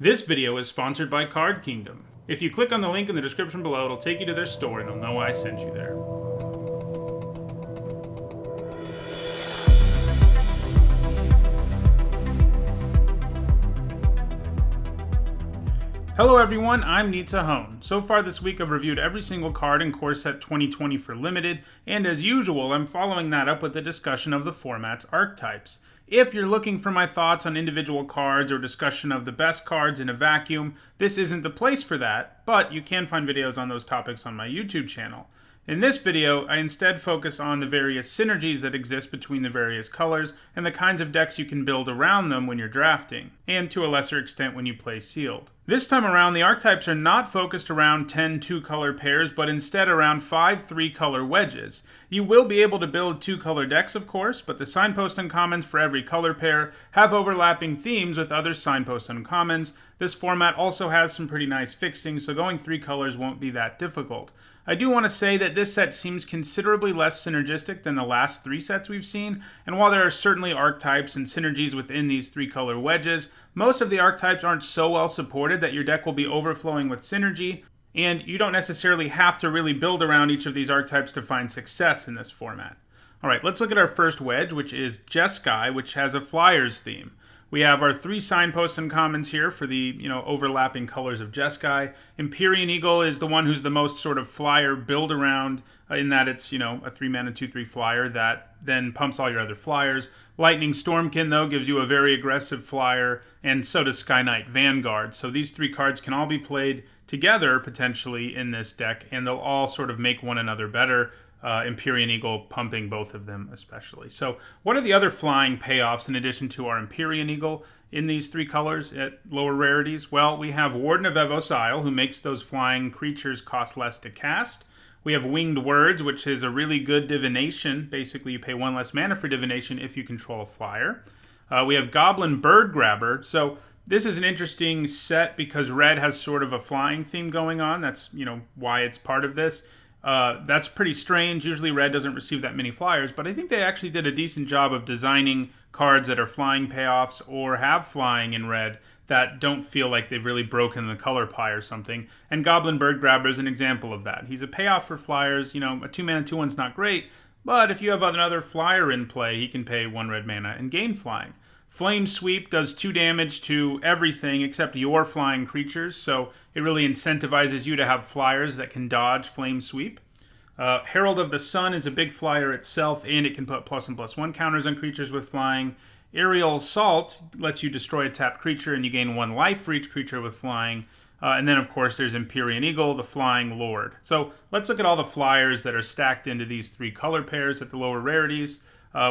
This video is sponsored by Card Kingdom. If you click on the link in the description below, it'll take you to their store and they'll know I sent you there. Hello everyone, I'm Nitsa Hone. So far this week I've reviewed every single card in Core Set 2020 for Limited, and as usual I'm following that up with a discussion of the format's archetypes. If you're looking for my thoughts on individual cards or discussion of the best cards in a vacuum, this isn't the place for that, but you can find videos on those topics on my YouTube channel. In this video, I instead focus on the various synergies that exist between the various colors and the kinds of decks you can build around them when you're drafting, and to a lesser extent when you play sealed. This time around, the archetypes are not focused around 10 two-color pairs, but instead around 5 three-color wedges. You will be able to build two-color decks, of course, but the signpost uncommons for every color pair have overlapping themes with other signpost uncommons. This format also has some pretty nice fixing, so going 3 colors won't be that difficult. I do want to say that this set seems considerably less synergistic than the last 3 sets we've seen, and while there are certainly archetypes and synergies within these 3-color wedges, most of the archetypes aren't so well supported that your deck will be overflowing with synergy, and you don't necessarily have to really build around each of these archetypes to find success in this format. Alright, let's look at our first wedge, which is Jeskai, which has a Flyers theme. We have our 3 signpost uncommons here for the, overlapping colors of Jeskai. Empyrean Eagle is the one who's the most sort of flyer build around in that it's, a 3-mana 2/3 flyer that then pumps all your other flyers. Lightning Stormkin, though, gives you a very aggressive flyer, and so does Sky Knight Vanguard. So these 3 cards can all be played together, potentially, in this deck, and they'll all sort of make one another better. Empyrean Eagle pumping both of them especially. So what are the other flying payoffs in addition to our Empyrean Eagle in these 3 colors at lower rarities? Well, we have Warden of Evos Isle, who makes those flying creatures cost less to cast. We have Winged Words, which is a really good divination. Basically, you pay 1 less mana for divination if you control a flyer. We have Goblin Bird Grabber. So this is an interesting set because red has sort of a flying theme going on. That's, why it's part of this. That's pretty strange. Usually red doesn't receive that many flyers, but I think they actually did a decent job of designing cards that are flying payoffs or have flying in red that don't feel like they've really broken the color pie or something. And Goblin Bird Grabber is an example of that. He's a payoff for flyers. A 2-mana 2/1's not great, but if you have another flyer in play, he can pay 1 red mana and gain flying. Flame Sweep does 2 damage to everything except your flying creatures, so it really incentivizes you to have flyers that can dodge Flame Sweep. Herald of the Sun is a big flyer itself, and it can put +1/+1 counters on creatures with flying. Aerial Assault lets you destroy a tapped creature, and you gain 1 life for each creature with flying. And then, of course, there's Empyrean Eagle, the Flying Lord. So let's look at all the flyers that are stacked into these 3 color pairs at the lower rarities.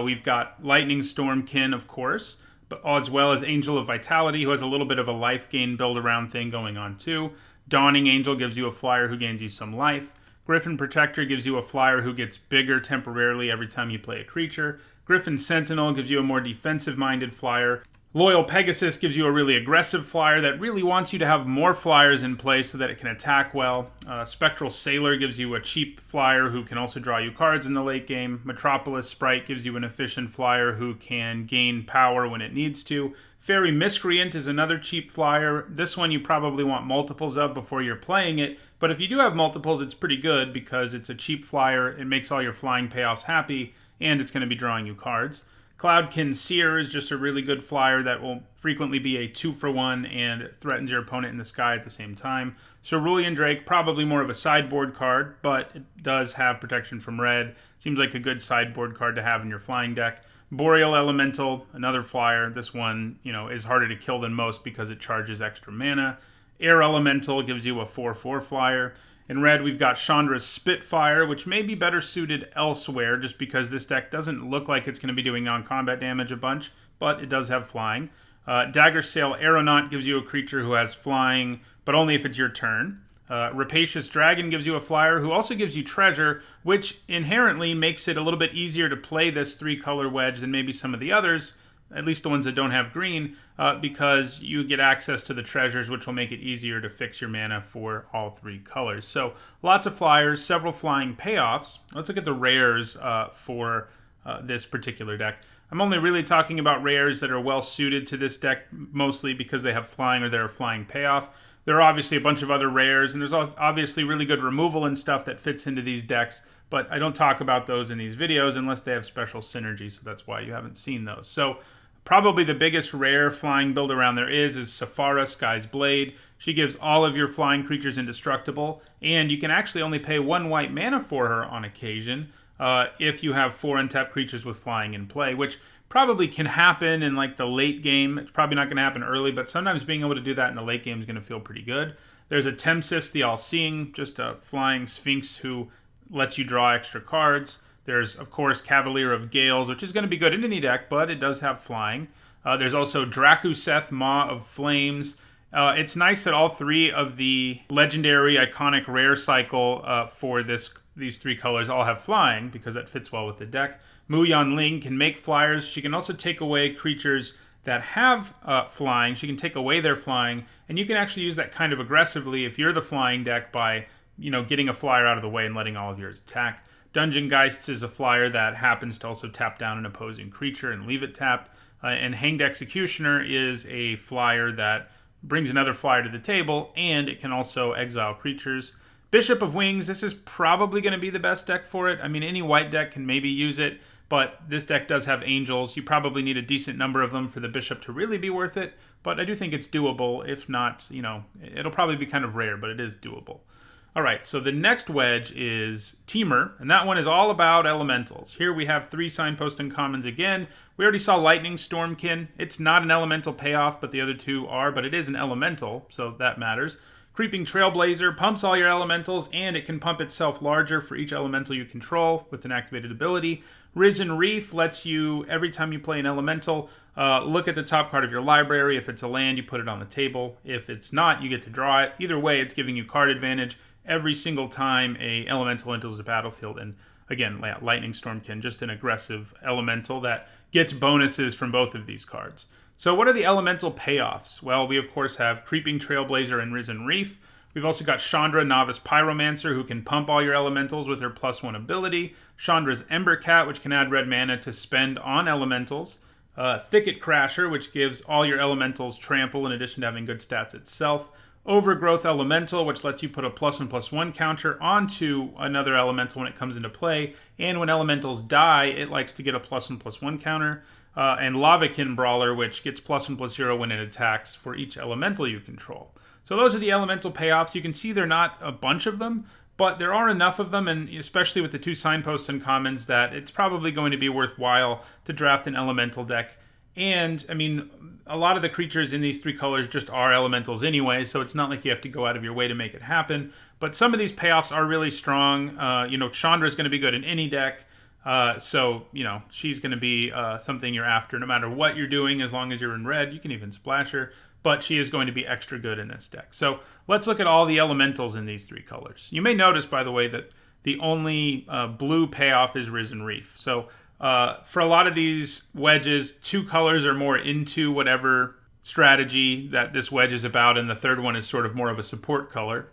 We've got Lightning Stormkin, of course, but as well as Angel of Vitality, who has a little bit of a life gain build-around thing going on, too. Dawning Angel gives you a flyer who gains you some life. Griffin Protector gives you a flyer who gets bigger temporarily every time you play a creature. Griffin Sentinel gives you a more defensive-minded flyer. Loyal Pegasus gives you a really aggressive flyer that really wants you to have more flyers in play so that it can attack well. Spectral Sailor gives you a cheap flyer who can also draw you cards in the late game. Metropolis Sprite gives you an efficient flyer who can gain power when it needs to. Fairy Miscreant is another cheap flyer. This one you probably want multiples of before you're playing it, but if you do have multiples, it's pretty good because it's a cheap flyer, it makes all your flying payoffs happy, and it's going to be drawing you cards. Cloudkin Seer is just a really good flyer that will frequently be a 2-for-1 and threatens your opponent in the sky at the same time. Cerulean Drake, probably more of a sideboard card, but it does have protection from red. Seems like a good sideboard card to have in your flying deck. Boreal Elemental, another flyer. This one, is harder to kill than most because it charges extra mana. Air Elemental gives you a 4/4 flyer. In red, we've got Chandra's Spitfire, which may be better suited elsewhere just because this deck doesn't look like it's going to be doing non-combat damage a bunch, but it does have flying. Daggersail Aeronaut gives you a creature who has flying, but only if it's your turn. Rapacious Dragon gives you a flyer who also gives you treasure, which inherently makes it a little bit easier to play this 3-color wedge than maybe some of the others, at least the ones that don't have green, because you get access to the treasures, which will make it easier to fix your mana for all 3 colors. So lots of flyers, several flying payoffs. Let's look at the rares for this particular deck. I'm only really talking about rares that are well suited to this deck, mostly because they have flying or they're a flying payoff. There are obviously a bunch of other rares, and there's obviously really good removal and stuff that fits into these decks, but I don't talk about those in these videos unless they have special synergy, so that's why you haven't seen those. So probably the biggest rare flying build around there is Safara, Sky's Blade. She gives all of your flying creatures indestructible, and you can actually only pay 1 white mana for her on occasion if you have 4 untapped creatures with flying in play, which probably can happen in like the late game. It's probably not going to happen early, but sometimes being able to do that in the late game is going to feel pretty good. There's a Temsis, the All-Seeing, just a flying Sphinx who lets you draw extra cards. There's, of course, Cavalier of Gales, which is going to be good in any deck, but it does have flying. There's also Drakuseth, Maw of Flames. It's nice that all 3 of the legendary, iconic, rare cycle for these 3 colors all have flying, because that fits well with the deck. Mu Yanling can make flyers. She can also take away creatures that have flying. She can take away their flying, and you can actually use that kind of aggressively if you're the flying deck by, getting a flyer out of the way and letting all of yours attack. Dungeon Geists is a flyer that happens to also tap down an opposing creature and leave it tapped. And Hanged Executioner is a flyer that brings another flyer to the table, and it can also exile creatures. Bishop of Wings, this is probably going to be the best deck for it. I mean, any white deck can maybe use it, but this deck does have angels. You probably need a decent number of them for the Bishop to really be worth it, but I do think it's doable. If not, it'll probably be kind of rare, but it is doable. All right, so the next wedge is Temur, and that one is all about elementals. Here we have 3 signpost uncommons again. We already saw Lightning Stormkin. It's not an elemental payoff, but the other 2 are, but it is an elemental, so that matters. Creeping Trailblazer pumps all your elementals, and it can pump itself larger for each elemental you control with an activated ability. Risen Reef lets you, every time you play an elemental, look at the top card of your library. If it's a land, you put it on the table. If it's not, you get to draw it. Either way, it's giving you card advantage every single time a elemental enters the battlefield. And again, Lightning Stormkin, just an aggressive elemental that gets bonuses from both of these cards. So what are the elemental payoffs? Well, we of course have Creeping Trailblazer and Risen Reef. We've also got Chandra, Novice Pyromancer, who can pump all your elementals with her +1 ability. Chandra's Embercat, which can add red mana to spend on elementals. Thicket Crasher, which gives all your elementals trample in addition to having good stats itself. Overgrowth Elemental, which lets you put a +1/+1 counter onto another elemental when it comes into play. And when elementals die, it likes to get a +1/+1 counter. And Lavakin Brawler, which gets +1/+0 when it attacks for each elemental you control. So those are the elemental payoffs. You can see they're not a bunch of them, but there are enough of them, and especially with the 2 signposts and commons, that it's probably going to be worthwhile to draft an elemental deck. And, I mean, a lot of the creatures in these 3 colors just are elementals anyway, so it's not like you have to go out of your way to make it happen. But some of these payoffs are really strong. Chandra's going to be good in any deck. So, she's going to be something you're after no matter what you're doing. As long as you're in red, you can even splash her. But she is going to be extra good in this deck. So let's look at all the elementals in these 3 colors. You may notice, by the way, that the only blue payoff is Risen Reef. So for a lot of these wedges, 2 colors are more into whatever strategy that this wedge is about, and the third one is sort of more of a support color.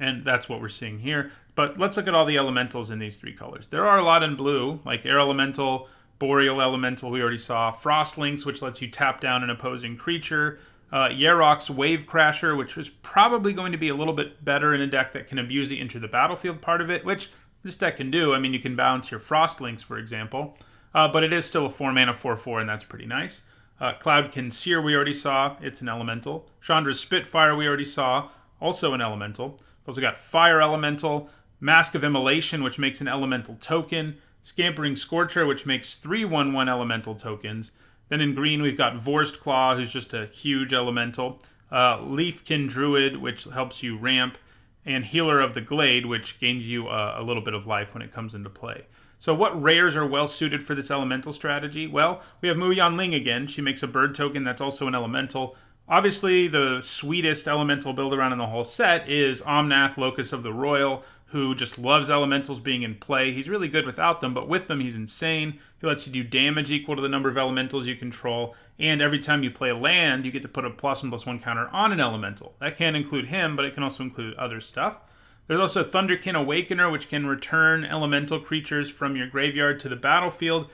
And that's what we're seeing here. But let's look at all the elementals in these 3 colors. There are a lot in blue, like Air Elemental, Boreal Elemental we already saw, Frost Lynx, which lets you tap down an opposing creature, Yarok's Wave Crasher, which is probably going to be a little bit better in a deck that can abuse the enter the battlefield part of it, which this deck can do. I mean, you can bounce your Frost Lynx, for example, but it is still a 4-mana 4/4, and that's pretty nice. Cloudkin Seer we already saw, it's an elemental. Chandra's Spitfire we already saw, also an elemental. We've also got Fire Elemental, Mask of Immolation, which makes an elemental token, Scampering Scorcher, which makes 3 1/1 elemental tokens. Then in green, we've got Vorst Claw, who's just a huge elemental. Leafkin Druid, which helps you ramp. And Healer of the Glade, which gains you a little bit of life when it comes into play. So what rares are well suited for this elemental strategy? Well, we have Mu Yanling again. She makes a bird token that's also an elemental. Obviously, the sweetest elemental build around in the whole set is Omnath, Locus of the Royal, who just loves elementals being in play. He's really good without them, but with them, he's insane. He lets you do damage equal to the number of elementals you control, and every time you play a land, you get to put a +1/+1 counter on an elemental. That can include him, but it can also include other stuff. There's also Thunderkin Awakener, which can return elemental creatures from your graveyard to the battlefield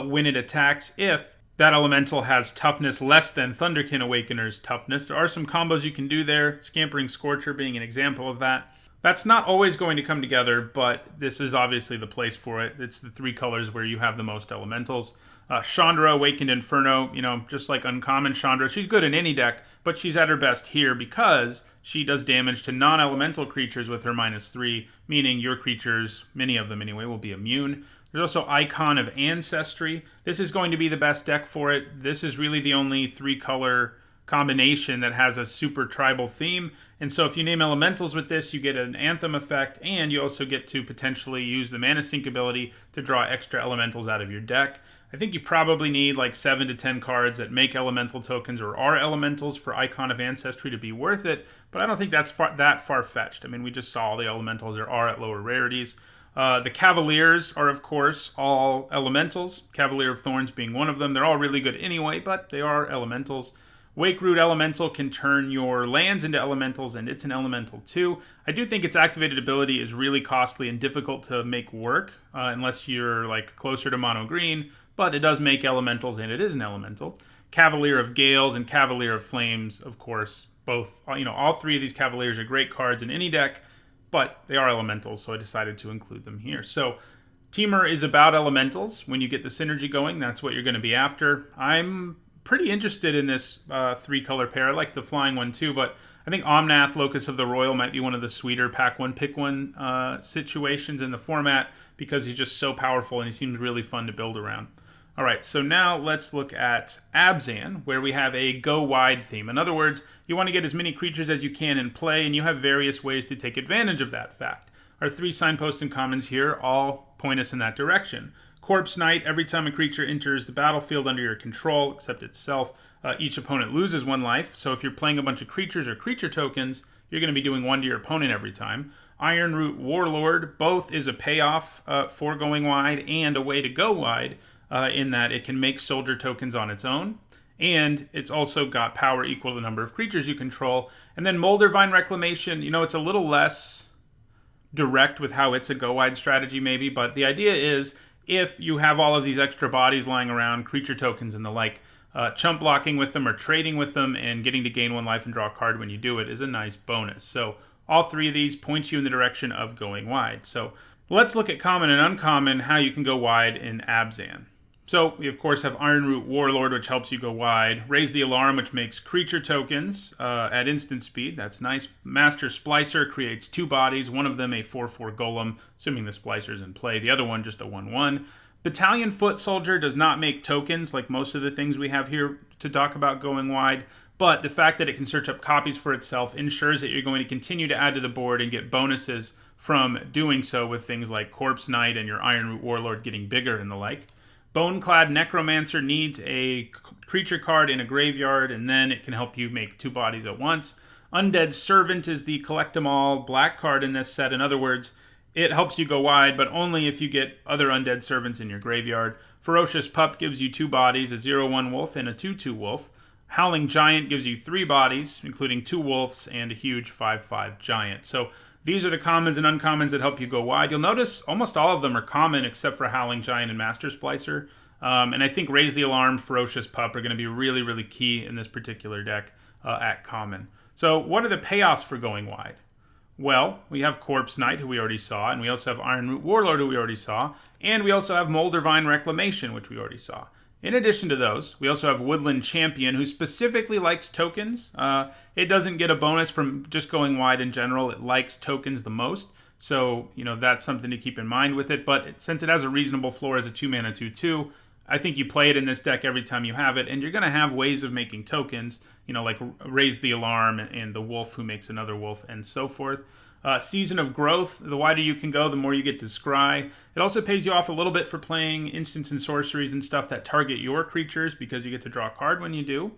when it attacks if that elemental has toughness less than Thunderkin Awakener's toughness. There are some combos you can do there, Scampering Scorcher being an example of that. That's not always going to come together, but this is obviously the place for it. It's the 3 colors where you have the most elementals. Chandra, Awakened Inferno, just like uncommon Chandra, she's good in any deck, but she's at her best here because she does damage to non-elemental creatures with her -3, meaning your creatures, many of them anyway, will be immune. There's also Icon of Ancestry. This is going to be the best deck for it. This is really the only 3-color combination that has a super tribal theme. And so if you name elementals with this, you get an Anthem effect, and you also get to potentially use the Mana Sink ability to draw extra elementals out of your deck. I think you probably need like 7 to 10 cards that make elemental tokens or are elementals for Icon of Ancestry to be worth it, but I don't think that's that far-fetched. I mean, we just saw all the elementals there are at lower rarities. The Cavaliers are, of course, all elementals, Cavalier of Thorns being one of them. They're all really good anyway, but they are elementals. Wake Root Elemental can turn your lands into elementals, and it's an elemental too. I do think its activated ability is really costly and difficult to make work, unless you're like closer to mono green, but it does make elementals, and it is an elemental. Cavalier of Gales and Cavalier of Flames, of course, both, all 3 of these Cavaliers are great cards in any deck, but they are elementals, so I decided to include them here. So Temur is about elementals. When you get the synergy going, that's what you're going to be after. I'm pretty interested in this 3-color pair. I like the flying one too, but I think Omnath, Locus of the Royal, might be one of the sweeter pack one, pick one situations in the format because he's just so powerful and he seems really fun to build around. All right, so now let's look at Abzan, where we have a go wide theme. In other words, you want to get as many creatures as you can in play, and you have various ways to take advantage of that fact. Our 3 signposts and commons here all point us in that direction. Corpse Knight, every time a creature enters the battlefield under your control, except itself, each opponent loses 1 life. So if you're playing a bunch of creatures or creature tokens, you're going to be doing 1 to your opponent every time. Ironroot Warlord, both is a payoff for going wide and a way to go wide, in that it can make soldier tokens on its own, and it's also got power equal to the number of creatures you control. And then Moldervine Reclamation, it's a little less direct with how it's a go-wide strategy maybe, but the idea is if you have all of these extra bodies lying around, creature tokens and the like, chump blocking with them or trading with them and getting to gain 1 life and draw a card when you do it is a nice bonus. So all 3 of these point you in the direction of going wide. So let's look at common and uncommon, how you can go wide in Abzan. So we, of course, have Ironroot Warlord, which helps you go wide. Raise the Alarm, which makes creature tokens at instant speed. That's nice. Master Splicer creates 2 bodies, one of them a 4/4 Golem, assuming the Splicer's in play. The other one just a 1/1. Battalion Foot Soldier does not make tokens like most of the things we have here to talk about going wide, but the fact that it can search up copies for itself ensures that you're going to continue to add to the board and get bonuses from doing so with things like Corpse Knight and your Ironroot Warlord getting bigger and the like. Boneclad Necromancer needs a creature card in a graveyard, and then it can help you make 2 bodies at once. Undead Servant is the collect-em-all black card in this set. In other words, it helps you go wide, but only if you get other Undead Servants in your graveyard. Ferocious Pup gives you 2 bodies, a 0/1 wolf and a 2/2 wolf. Howling Giant gives you 3 bodies, including 2 wolves and a huge 5/5 giant. So these are the commons and uncommons that help you go wide. You'll notice almost all of them are common except for Howling Giant and Master Splicer. And I think Raise the Alarm, Ferocious Pup are going to be really, really key in this particular deck at common. So what are the payoffs for going wide? Well, we have Corpse Knight, who we already saw, and we also have Ironroot Warlord, who we already saw, and we also have Moldervine Reclamation, which we already saw. In addition to those, we also have Woodland Champion, who specifically likes tokens. It doesn't get a bonus from just going wide in general. It likes tokens the most. So, that's something to keep in mind with it. But since it has a reasonable floor as a 2-mana 2/2, I think you play it in this deck every time you have it. And you're going to have ways of making tokens, like Raise the Alarm and the Wolf who makes another wolf and so forth. Season of Growth, the wider you can go, the more you get to scry. It also pays you off a little bit for playing instants and sorceries and stuff that target your creatures because you get to draw a card when you do.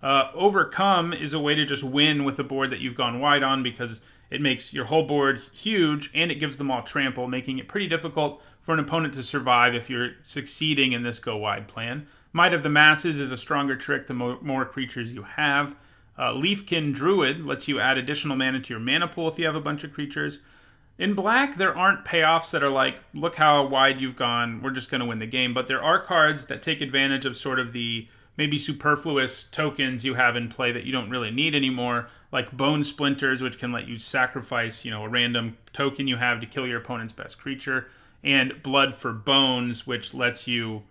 Overcome is a way to just win with a board that you've gone wide on because it makes your whole board huge and it gives them all trample, making it pretty difficult for an opponent to survive if you're succeeding in this go wide plan. Might of the Masses is a stronger trick the more creatures you have. Leafkin Druid lets you add additional mana to your mana pool if you have a bunch of creatures. In black, there aren't payoffs that are like, look how wide you've gone, we're just going to win the game. But there are cards that take advantage of sort of the maybe superfluous tokens you have in play that you don't really need anymore, like Bone Splinters, which can let you sacrifice, a random token you have to kill your opponent's best creature, and Blood for Bones, which lets you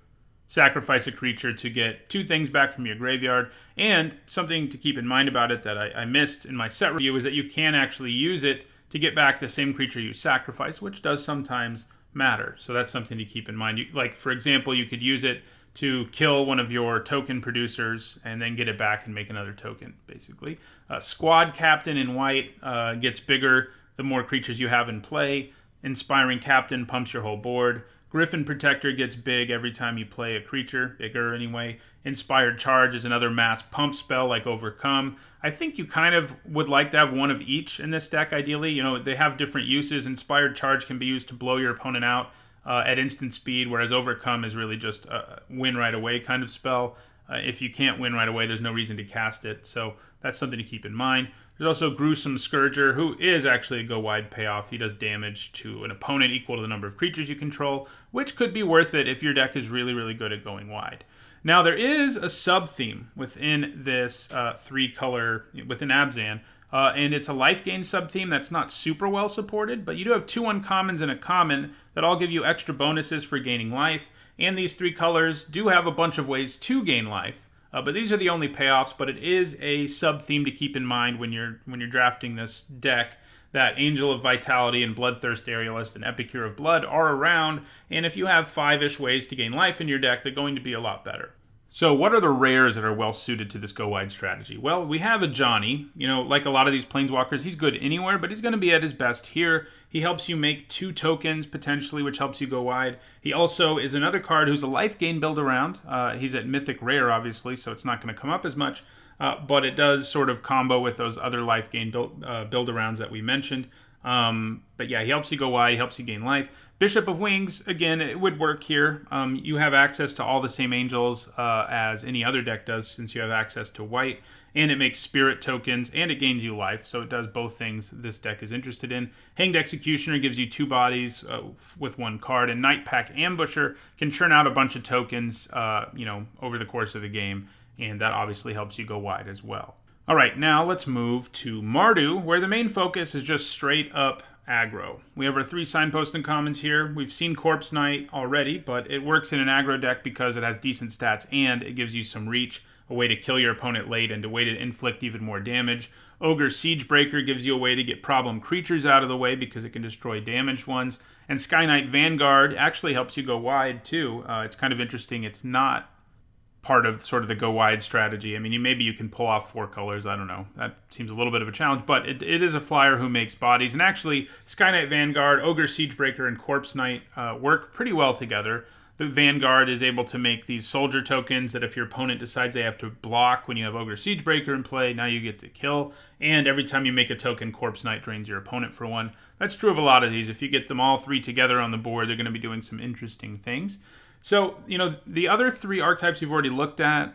sacrifice a creature to get 2 things back from your graveyard. And something to keep in mind about it that I missed in my set review is that you can actually use it to get back the same creature you sacrifice, which does sometimes matter. So that's something to keep in mind. Like, for example, you could use it to kill one of your token producers and then get it back and make another token, basically. Squad Captain in white gets bigger the more creatures you have in play. Inspiring Captain pumps your whole board. Griffin Protector gets big every time you play a creature, bigger anyway. Inspired Charge is another mass pump spell like Overcome. I think you kind of would like to have one of each in this deck, ideally. They have different uses. Inspired Charge can be used to blow your opponent out at instant speed, whereas Overcome is really just a win right away kind of spell. If you can't win right away, there's no reason to cast it, so that's something to keep in mind. There's also Gruesome Scourger, who is actually a go-wide payoff. He does damage to an opponent equal to the number of creatures you control, which could be worth it if your deck is really, really good at going wide. Now, there is a sub-theme within this 3-color, within Abzan, and it's a life gain sub-theme that's not super well supported, but you do have 2 uncommons and a common that all give you extra bonuses for gaining life, and these 3 colors do have a bunch of ways to gain life, but these are the only payoffs. But it is a sub-theme to keep in mind when you're drafting this deck, that Angel of Vitality and Bloodthirst Aerialist and Epicure of Blood are around, and if you have 5-ish ways to gain life in your deck, they're going to be a lot better. So what are the rares that are well suited to this go-wide strategy? Well, we have a Johnny. Like a lot of these Planeswalkers, he's good anywhere, but he's going to be at his best here. He helps you make 2 tokens, potentially, which helps you go wide. He also is another card who's a life gain build-around. He's at Mythic Rare, obviously, so it's not going to come up as much, but it does sort of combo with those other life gain build-arounds that we mentioned. But yeah, he helps you go wide, he helps you gain life. Bishop of Wings, again, it would work here. You have access to all the same angels as any other deck does, since you have access to white, and it makes spirit tokens, and it gains you life, so it does both things this deck is interested in. Hanged Executioner gives you 2 bodies with 1 card, and Night Pack Ambusher can churn out a bunch of tokens over the course of the game, and that obviously helps you go wide as well. All right, now let's move to Mardu, where the main focus is just straight up aggro. We have our 3 signpost uncommons here. We've seen Corpse Knight already, but it works in an aggro deck because it has decent stats and it gives you some reach, a way to kill your opponent late and a way to inflict even more damage. Ogre Siegebreaker gives you a way to get problem creatures out of the way because it can destroy damaged ones. And Sky Knight Vanguard actually helps you go wide too. It's kind of interesting. It's not part of sort of the go wide strategy. I mean, maybe you can pull off 4 colors. I don't know. That seems a little bit of a challenge, but it is a flyer who makes bodies. And actually, Sky Knight Vanguard, Ogre Siegebreaker, and Corpse Knight work pretty well together. The Vanguard is able to make these soldier tokens that if your opponent decides they have to block when you have Ogre Siegebreaker in play, now you get to kill. And every time you make a token, Corpse Knight drains your opponent for 1. That's true of a lot of these. If you get them all 3 together on the board, they're going to be doing some interesting things. So, the other 3 archetypes we've already looked at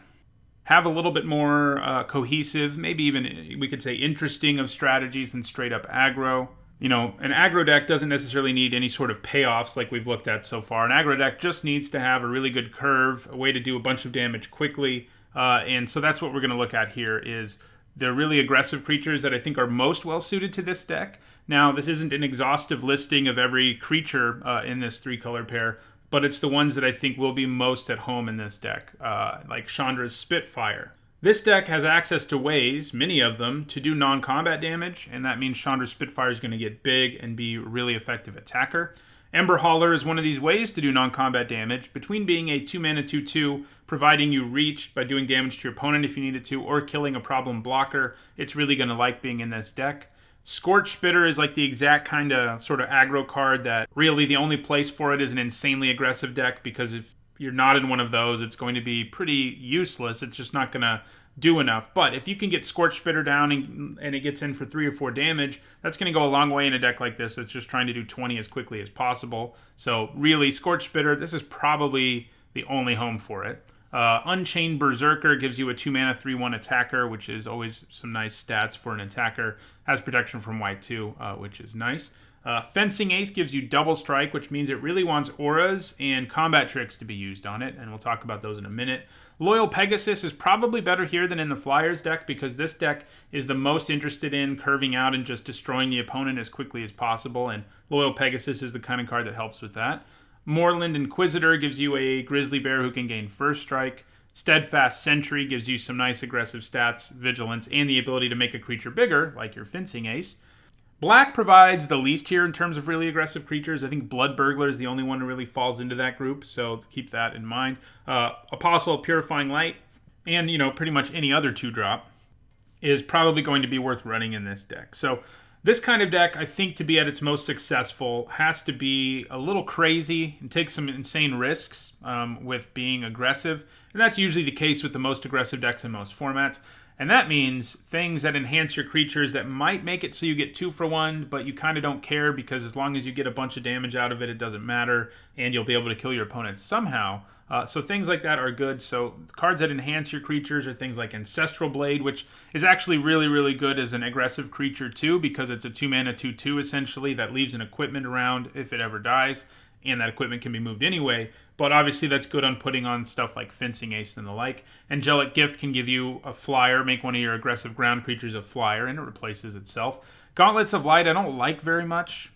have a little bit more cohesive, maybe even we could say interesting of strategies than straight up aggro. An aggro deck doesn't necessarily need any sort of payoffs like we've looked at so far. An aggro deck just needs to have a really good curve, a way to do a bunch of damage quickly. And so that's what we're going to look at here is the really aggressive creatures that I think are most well suited to this deck. Now, this isn't an exhaustive listing of every creature in this 3-color pair, but it's the ones that I think will be most at home in this deck, like Chandra's Spitfire. This deck has access to ways, many of them, to do non-combat damage, and that means Chandra's Spitfire is going to get big and be a really effective attacker. Ember Hauler is one of these ways to do non-combat damage, between being a 2-mana 2/2, providing you reach by doing damage to your opponent if you needed to, or killing a problem blocker. It's really going to like being in this deck. Scorch Spitter is like the exact kind of sort of aggro card that really the only place for it is an insanely aggressive deck, because if you're not in one of those, it's going to be pretty useless. It's just not going to do enough. But if you can get Scorch Spitter down and it gets in for 3 or 4 damage, that's going to go a long way in a deck like this that's just trying to do 20 as quickly as possible. So really, Scorch Spitter, this is probably the only home for it. Unchained Berserker gives you a 2-mana 3/1 attacker, which is always some nice stats for an attacker. Has protection from white too, which is nice. Fencing Ace gives you double strike, which means it really wants auras and combat tricks to be used on it, and we'll talk about those in a minute. Loyal Pegasus is probably better here than in the Flyers deck because this deck is the most interested in curving out and just destroying the opponent as quickly as possible, and Loyal Pegasus is the kind of card that helps with that. Moorland Inquisitor gives you a Grizzly Bear who can gain first strike. Steadfast Sentry gives you some nice aggressive stats, vigilance, and the ability to make a creature bigger, like your Fencing Ace. Black provides the least here in terms of really aggressive creatures. I think Blood Burglar is the only one who really falls into that group, so keep that in mind. Apostle of Purifying Light, and pretty much any other 2-drop is probably going to be worth running in this deck. So this kind of deck, I think, to be at its most successful, has to be a little crazy and take some insane risks with being aggressive. And that's usually the case with the most aggressive decks in most formats. And that means things that enhance your creatures that might make it so you get 2 for 1, but you kind of don't care because as long as you get a bunch of damage out of it, it doesn't matter, and you'll be able to kill your opponent somehow. So things like that are good. So cards that enhance your creatures are things like Ancestral Blade, which is actually really, really good as an aggressive creature too, because it's a 2-mana 2/2 essentially that leaves an equipment around if it ever dies, and that equipment can be moved anyway. But obviously that's good on putting on stuff like Fencing Ace and the like. Angelic Gift can give you a flyer, make one of your aggressive ground creatures a flyer, and it replaces itself. Gauntlets of Light I don't like very much,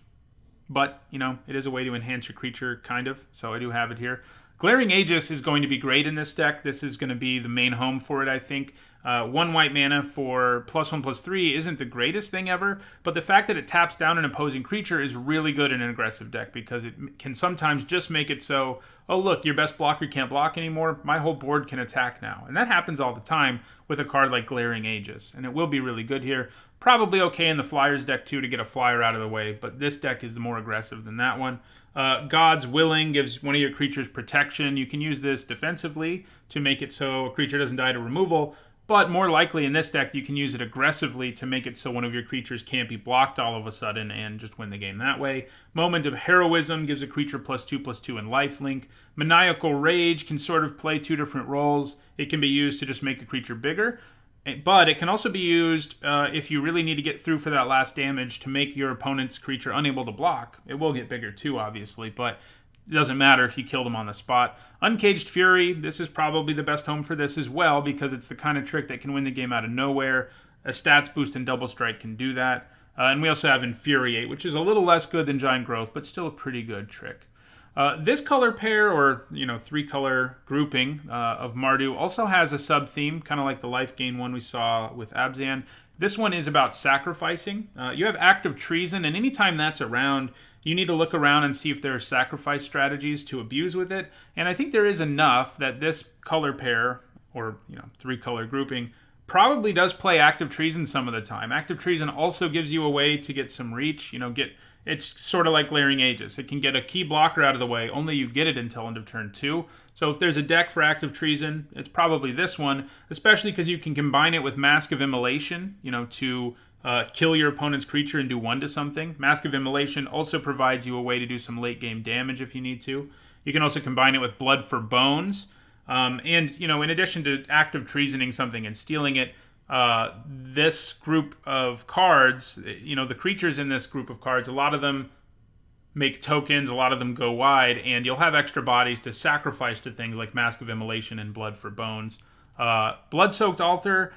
but, it is a way to enhance your creature, kind of, so I do have it here. Glaring Aegis is going to be great in this deck. This is going to be the main home for it, I think. 1 white mana for +1/+3 isn't the greatest thing ever, but the fact that it taps down an opposing creature is really good in an aggressive deck because it can sometimes just make it so, oh look, your best blocker can't block anymore, my whole board can attack now. And that happens all the time with a card like Glaring Aegis, and it will be really good here. Probably okay in the Flyers deck too to get a flyer out of the way, but this deck is more aggressive than that one. God's Willing gives one of your creatures protection. You can use this defensively to make it so a creature doesn't die to removal, but more likely in this deck you can use it aggressively to make it so one of your creatures can't be blocked all of a sudden and just win the game that way. Moment of Heroism gives a creature +2/+2 and lifelink. Maniacal Rage can sort of play 2 different roles. It can be used to just make a creature bigger, but it can also be used if you really need to get through for that last damage to make your opponent's creature unable to block. It will get bigger too, obviously, but it doesn't matter if you kill them on the spot. Uncaged Fury, this is probably the best home for this as well because it's the kind of trick that can win the game out of nowhere. A stats boost and double strike can do that. And we also have Infuriate, which is a little less good than Giant Growth, but still a pretty good trick. This color pair, or 3-color grouping of Mardu, also has a sub-theme, kind of like the life gain one we saw with Abzan. This one is about sacrificing. You have Act of Treason, and anytime that's around, you need to look around and see if there are sacrifice strategies to abuse with it. And I think there is enough that this color pair, or 3-color grouping, probably does play Act of Treason some of the time. Act of Treason also gives you a way to get some reach, it's sort of like Glaring Aegis. It can get a key blocker out of the way, only you get it until end of turn 2. So if there's a deck for Act of Treason, it's probably this one, especially because you can combine it with Mask of Immolation, to kill your opponent's creature and do 1 to something. Mask of Immolation also provides you a way to do some late game damage if you need to. You can also combine it with Blood for Bones. And, in addition to Act of Treasoning something and stealing it, this group of cards, the creatures in this group of cards, a lot of them make tokens, a lot of them go wide, and you'll have extra bodies to sacrifice to things like Mask of Immolation and Blood for Bones. Blood-Soaked Altar,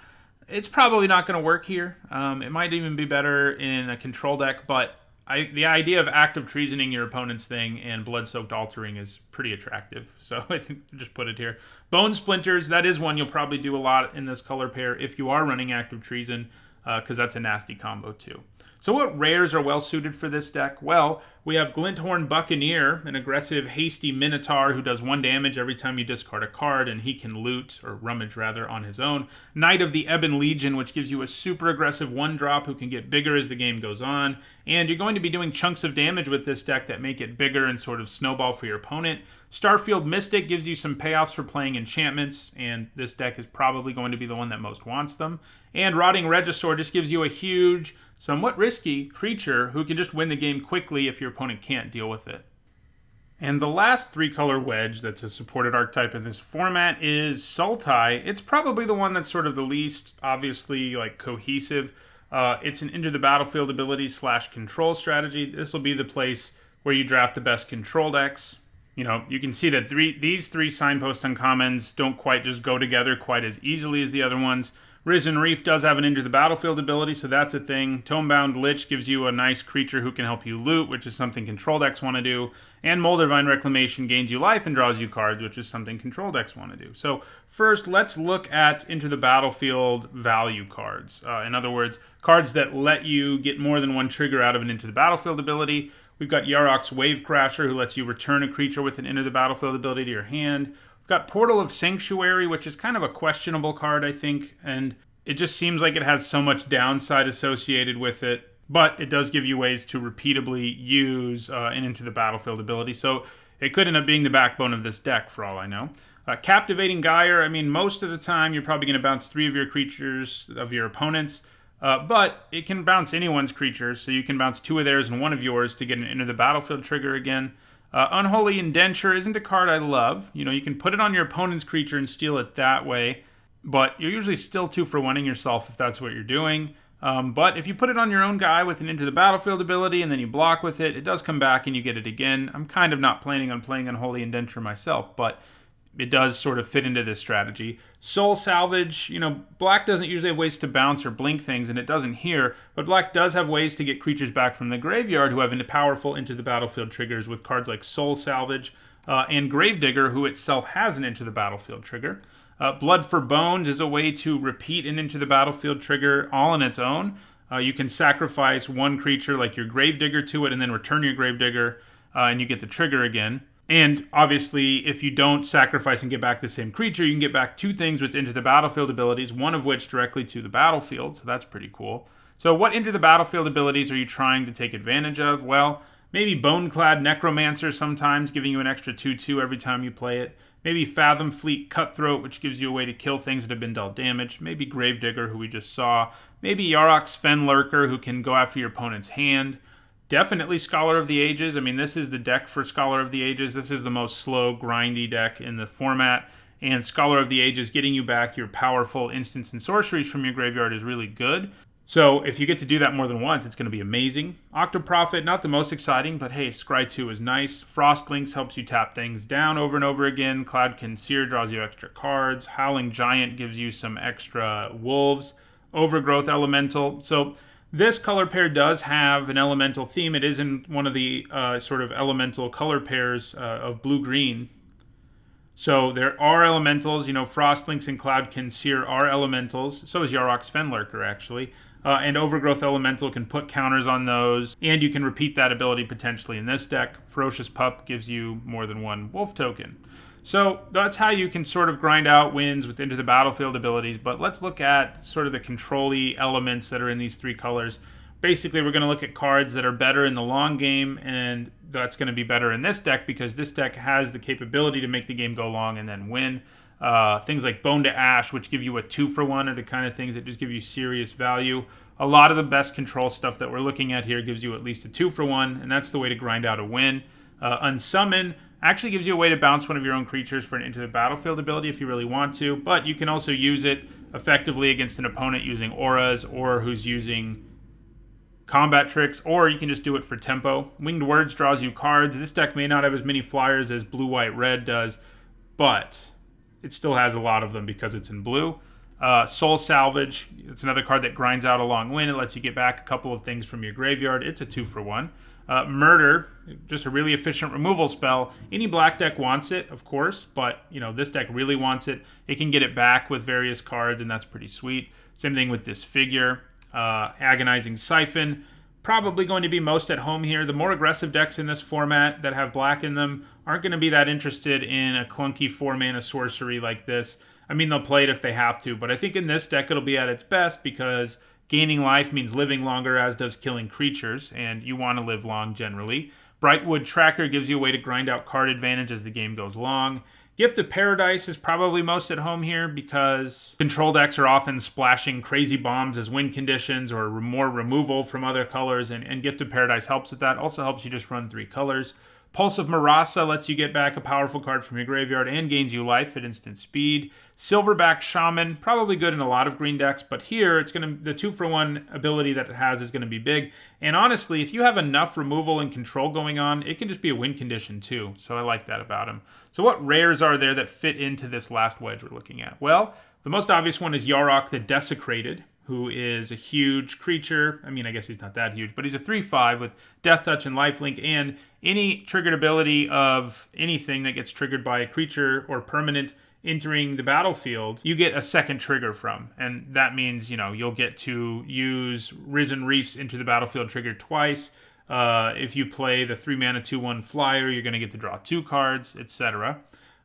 it's probably not going to work here. It might even be better in a control deck, but the idea of Act of Treasoning your opponent's thing and Blood-Soaked Altering is pretty attractive. So I think just put it here. Bone Splinters, that is one you'll probably do a lot in this color pair if you are running Act of Treason, because that's a nasty combo too. So what rares are well suited for this deck? Well, we have Glinthorn Buccaneer, an aggressive, hasty Minotaur who does 1 damage every time you discard a card, and he can loot, or rummage rather, on his own. Knight of the Ebon Legion, which gives you a super aggressive 1-drop who can get bigger as the game goes on. And you're going to be doing chunks of damage with this deck that make it bigger and sort of snowball for your opponent. Starfield Mystic gives you some payoffs for playing enchantments, and this deck is probably going to be the one that most wants them. And Rotting Regisaur just gives you a huge, somewhat risky creature who can just win the game quickly if your opponent can't deal with it. And the last 3-color wedge that's a supported archetype in this format is Sultai. It's probably the one that's sort of the least obviously like cohesive. It's an into the battlefield ability / control strategy. This will be the place where you draft the best control decks. You know, you can see that these three signpost uncommons don't quite just go together quite as easily as the other ones. Risen Reef does have an into the battlefield ability, so that's a thing. Tomebound Lich gives you a nice creature who can help you loot, which is something control decks want to do. And Moldervine Reclamation gains you life and draws you cards, which is something control decks want to do. So first, let's look at into the battlefield value cards. In other words, cards that let you get more than one trigger out of an into the battlefield ability. We've got Yarok's Wave Crasher, who lets you return a creature with an into the battlefield ability to your hand. Got Portal of Sanctuary, which is kind of a questionable card, I think, and it just seems like it has so much downside associated with it, but it does give you ways to repeatably use an into the battlefield ability, so it could end up being the backbone of this deck for all I know. Captivating Gyre, I mean, most of the time you're probably going to bounce 3 of your creatures of your opponents, but it can bounce anyone's creatures, so you can bounce 2 of theirs and 1 of yours to get an into the battlefield trigger again. Unholy Indenture isn't a card I love. You know, you can put it on your opponent's creature and steal it that way, but you're usually still 2 for 1ing yourself if that's what you're doing. But if you put it on your own guy with an into the battlefield ability and then you block with it, it does come back and you get it again. I'm kind of not planning on playing Unholy Indenture myself, but it does sort of fit into this strategy. Soul Salvage, you know, black doesn't usually have ways to bounce or blink things, and it doesn't here, but black does have ways to get creatures back from the graveyard who have powerful into the battlefield triggers with cards like Soul Salvage and Gravedigger, who itself has an into the battlefield trigger. Blood for Bones is a way to repeat an into the battlefield trigger all on its own. You can sacrifice 1 creature like your Gravedigger to it and then return your Gravedigger and you get the trigger again. And obviously, if you don't sacrifice and get back the same creature, you can get back 2 things with into the battlefield abilities, one of which directly to the battlefield, so that's pretty cool. So what into the battlefield abilities are you trying to take advantage of? Well, maybe Boneclad Necromancer sometimes, giving you an extra 2/2 every time you play it. Maybe Fathom Fleet Cutthroat, which gives you a way to kill things that have been dealt damage. Maybe Gravedigger, who we just saw. Maybe Yarok's Fen Lurker, who can go after your opponent's hand. Definitely Scholar of the Ages. I mean, this is the deck for Scholar of the Ages. This is the most slow, grindy deck in the format. And Scholar of the Ages, getting you back your powerful instants and sorceries from your graveyard is really good. So if you get to do that more than once, it's going to be amazing. Octoprophet, not the most exciting, but hey, Scry 2 is nice. Frostlinks helps you tap things down over and over again. Cloud Conceer draws you extra cards. Howling Giant gives you some extra wolves. Overgrowth Elemental. So this color pair does have an elemental theme. It is in one of the sort of elemental color pairs of blue-green. So there are elementals. You know, Frostlinks and Cloud Conceer are elementals. So is Yarok's Fen Lurker, actually. And Overgrowth Elemental can put counters on those. And you can repeat that ability potentially in this deck. Ferocious Pup gives you more than 1 wolf token. So that's how you can sort of grind out wins with into the battlefield abilities, but let's look at sort of the control-y elements that are in these 3 colors. Basically, we're going to look at cards that are better in the long game, and that's going to be better in this deck because this deck has the capability to make the game go long and then win. Things like Bone to Ash, which give you a 2-for-1, are the kind of things that just give you serious value. A lot of the best control stuff that we're looking at here gives you at least a 2-for-1, and that's the way to grind out a win. Unsummon actually gives you a way to bounce one of your own creatures for an into the battlefield ability if you really want to, but you can also use it effectively against an opponent using auras or who's using combat tricks, or you can just do it for tempo. Winged Words draws you cards. This deck may not have as many flyers as Blue, White, Red does, but it still has a lot of them because it's in blue. Soul Salvage, it's another card that grinds out a long win. It lets you get back a couple of things from your graveyard. It's a 2-for-1. Murder, just a really efficient removal spell. Any black deck wants it, of course, but you know this deck really wants it. It can get it back with various cards, and that's pretty sweet. Same thing with Disfigure. Agonizing Siphon, probably going to be most at home here. The more aggressive decks in this format that have black in them aren't going to be that interested in a clunky 4-mana sorcery like this. I mean, they'll play it if they have to, but I think in this deck it'll be at its best because gaining life means living longer, as does killing creatures, and you want to live long generally. Brightwood Tracker gives you a way to grind out card advantage as the game goes long. Gift of Paradise is probably most at home here because control decks are often splashing crazy bombs as win conditions or more removal from other colors, and Gift of Paradise helps with that. Also helps you just run 3 colors. Pulse of Marasa lets you get back a powerful card from your graveyard and gains you life at instant speed. Silverback Shaman, probably good in a lot of green decks, but here it's going to the 2-for-1 ability that it has is going to be big. And honestly, if you have enough removal and control going on, it can just be a win condition too. So I like that about him. So what rares are there that fit into this last wedge we're looking at? Well, the most obvious one is Yarok the Desecrated, who is a huge creature. I mean, I guess he's not that huge, but he's a 3/5 with Death Touch and Lifelink, and any triggered ability of anything that gets triggered by a creature or permanent entering the battlefield, you get a second trigger from. And that means, you'll get to use Risen Reefs into the battlefield trigger twice. If you play the 3-mana 2/1 flyer, you're going to get to draw 2 cards, etc.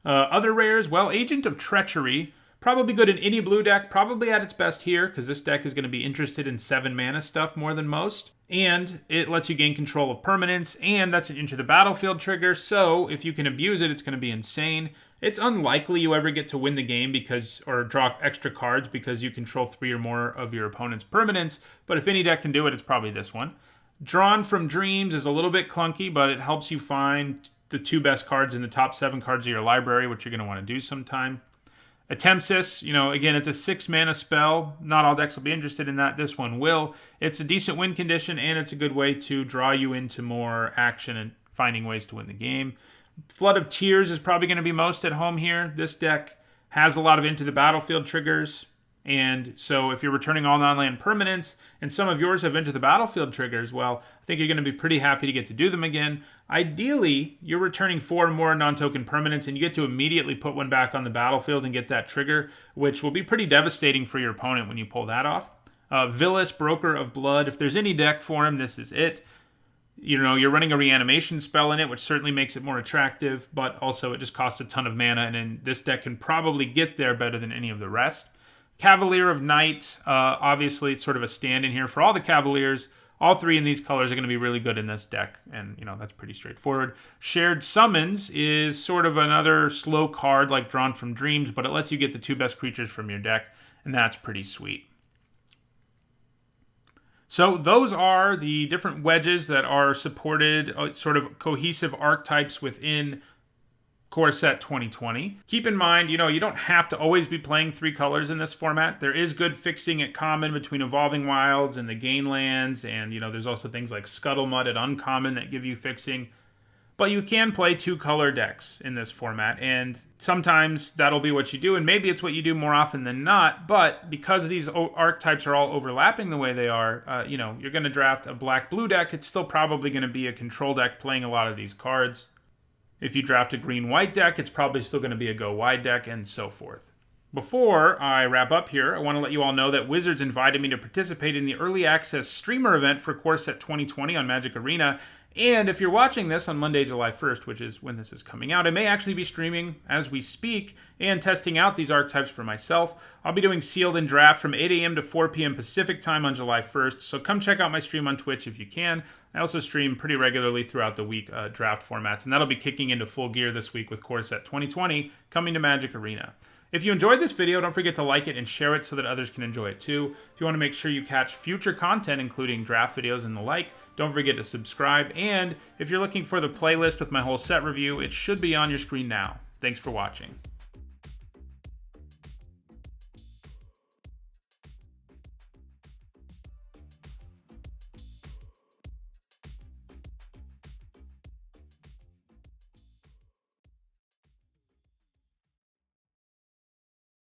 Other rares, well, Agent of Treachery, probably good in any blue deck, probably at its best here, because this deck is going to be interested in 7-mana stuff more than most. And it lets you gain control of permanents, and that's an Into the Battlefield trigger, so if you can abuse it, it's going to be insane. It's unlikely you ever get to win the game or draw extra cards because you control 3 or more of your opponent's permanents, but if any deck can do it, it's probably this one. Drawn from Dreams is a little bit clunky, but it helps you find the 2 best cards in the top 7 cards of your library, which you're going to want to do sometime. Attempsis, again, it's a 6-mana spell. Not all decks will be interested in that. This one will. It's a decent win condition, and it's a good way to draw you into more action and finding ways to win the game. Flood of Tears is probably going to be most at home here. This deck has a lot of Into the Battlefield triggers, and so if you're returning all non-land permanents, and some of yours have Into the Battlefield triggers, well, I think you're going to be pretty happy to get to do them again. Ideally, you're returning 4 more non-token permanents, and you get to immediately put one back on the battlefield and get that trigger, which will be pretty devastating for your opponent when you pull that off. Villas, Broker of Blood, if there's any deck for him, this is it. You're running a reanimation spell in it, which certainly makes it more attractive, but also it just costs a ton of mana, and then this deck can probably get there better than any of the rest. Cavalier of Night, obviously it's sort of a stand-in here for all the Cavaliers. All 3 in these colors are going to be really good in this deck, and that's pretty straightforward. Shared Summons is sort of another slow card like Drawn from Dreams, but it lets you get the 2 best creatures from your deck, and that's pretty sweet. So those are the different wedges that are supported, sort of cohesive archetypes within Core Set 2020. Keep in mind, you don't have to always be playing 3 colors in this format. There is good fixing at common between Evolving Wilds and the Gain lands, and there's also things like Scuttlemud at uncommon that give you fixing. But you can play 2-color decks in this format, and sometimes that'll be what you do, and maybe it's what you do more often than not, but because these archetypes are all overlapping the way they are, you're going to draft a black-blue deck, it's still probably going to be a control deck playing a lot of these cards. If you draft a green-white deck, it's probably still going to be a go-wide deck, and so forth. Before I wrap up here, I want to let you all know that Wizards invited me to participate in the Early Access Streamer event for Core Set 2020 on Magic Arena, and if you're watching this on Monday, July 1st, which is when this is coming out, I may actually be streaming as we speak and testing out these archetypes for myself. I'll be doing Sealed and Draft from 8 a.m. to 4 p.m. Pacific time on July 1st, so come check out my stream on Twitch if you can. I also stream pretty regularly throughout the week draft formats, and that'll be kicking into full gear this week with Core Set 2020 coming to Magic Arena. If you enjoyed this video, don't forget to like it and share it so that others can enjoy it too. If you want to make sure you catch future content, including draft videos and the like, don't forget to subscribe. And if you're looking for the playlist with my whole set review, it should be on your screen now. Thanks for watching.